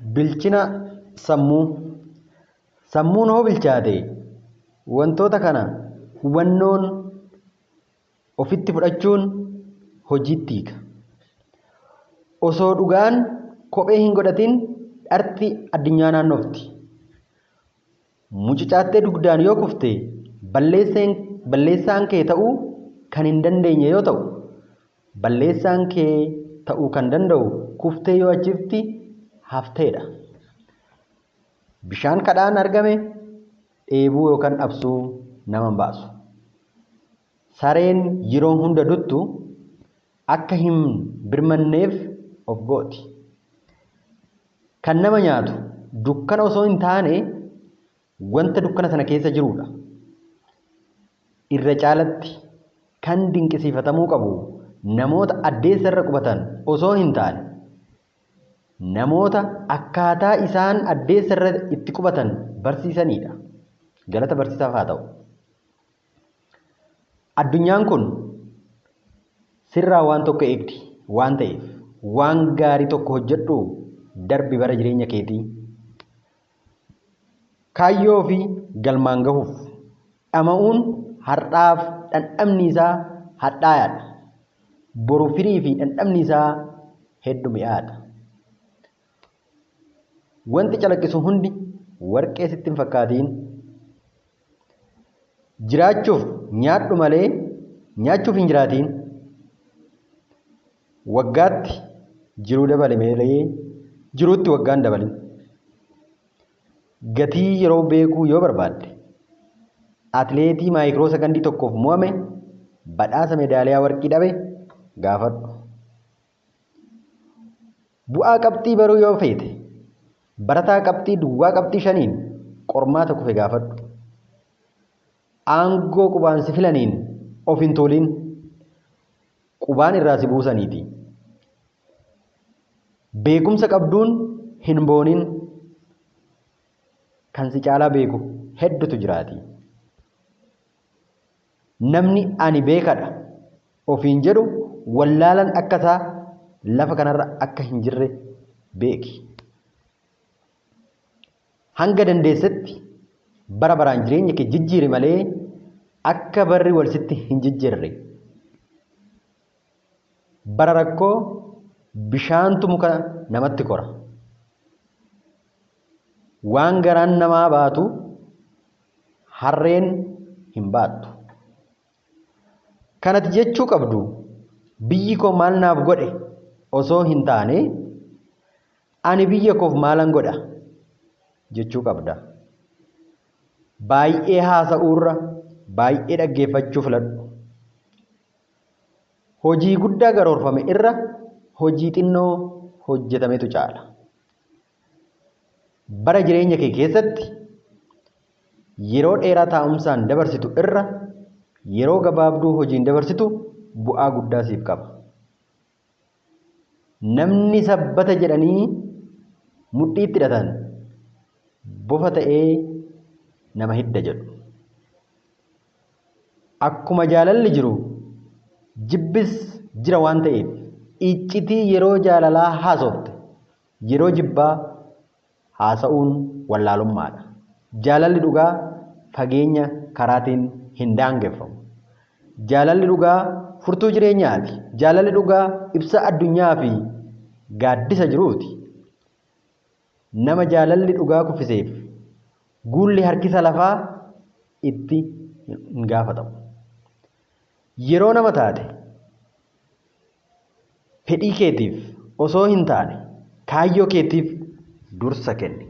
Bilchina sammuu. Sammuun hoo bilchaate wantoota kana hubannoon ofitti fudhachuun hojiitti hiika. Osoo dhugaan kophee hin godhatin dharti addunyaa naannofti. Mucucaattee dugdaan yoo kufte balleessaan kee ta'uu kan hin dandeenye yoo ta'u, balleessaan kee ta'uu kan danda'u kuftee yoo achifti hafteedha. Bishaan kadhaan argame dheebuu yookaan dhabsuu nama hin baasu. Sareen yeroo hunda duttu akka hin birmanneef of gooti. Kan nama nyaatu dukkana osoo hin taane wanta dukkana sana keessa jirudha. Irra caalatti kan dinqisiifatamuu qabu namoota addeessa irra qubatan osoo hin taane namoota akkaataa isaan addeessa irra itti qubatan barsiisanidha. Galata barsiisaaf haa ta'u. Addunyaan kun sirraa waan tokko eegdi waan ta'eef waan gaarii tokko hojjedhu darbi bara jireenya keetii. Kaayyoo fi galmaan gahuuf dhama'uun har'aaf dhandhamni isaa hadhaayaadha. Boru firii fi dhandhamni isaa hedduu mi'aadha. Wanti calaqqisu hundi warqee sitti hin fakkaatiin. Jiraachuuf nyaadhu malee nyaachuuf hin jiraatiin. Waggaatti jiruu dabale malee jiruutti waggaan dabalin. Gatii yeroo beekuu yoo barbaadde atileetii maayikiroo sekondii tokkoof mo'ame badhaasa meedaaliyaa warqii dhabe gaafadhu. Bu'aa qabxii baruu yoo feete barataa qabxii duwwaa qabxii 5 qormaata kufe gaafadhu. Aangoo qubaan si filaniin of hin tolin qubaan irraa si buusaniiti. Beekumsa qabduun hin boonin kan si caalaa beeku hedduutu jiraati. Namni ani beekadha ofiin jedhu wallaalan akka isaa lafa kanarra akka hin jirre beeki. Hanga dandeessetti bara baraan jireenya kee jijjiiri malee akka barri wal sitti hin jijjiirre. Bara rakkoo bishaantu muka namatti kora. Waan garaan namaa baatu harreen hin baattu. Kanati jechuu qabdu biyyi koo maal naaf godhe osoo hin taane ani biyya koof maalan godha jechuu qabda. Baay'ee haasa'uurra baay'ee dhaggeeffachuu filadhu. Hojii guddaa garoorfame irra hojii xinnoo hojjetametu caala. Bara jireenya kee keessatti yeroo dheeraa taa'umsaan dabarsitu irra yeroo gabaabduu hojiin dabarsitu bu'aa guddaa siif qaba. Namni sabbata jedhanii mudhiitti hidhatan bofa ta'ee nama hidda jedhu. Akkuma jaalalli jiru jibbis jira waan ta'eef iccitii yeroo jaalalaa haasofte yeroo jibbaa haasa'uun wallaalummaadha. Jaalalli dhugaa fageenya karaatiin hin daangeffamu. Jaalalli dhugaa furtuu jireenyaati. Jaalalli dhugaa ibsa addunyaa fi gaaddisa jiruuti. Nama jaalalli dhugaa kuffiseef guulli harkisa lafaa itti hin gaafatamu. Yeroo nama taate fedhii keetiif osoo hin taane kaayyoo keetiif dursa kenni.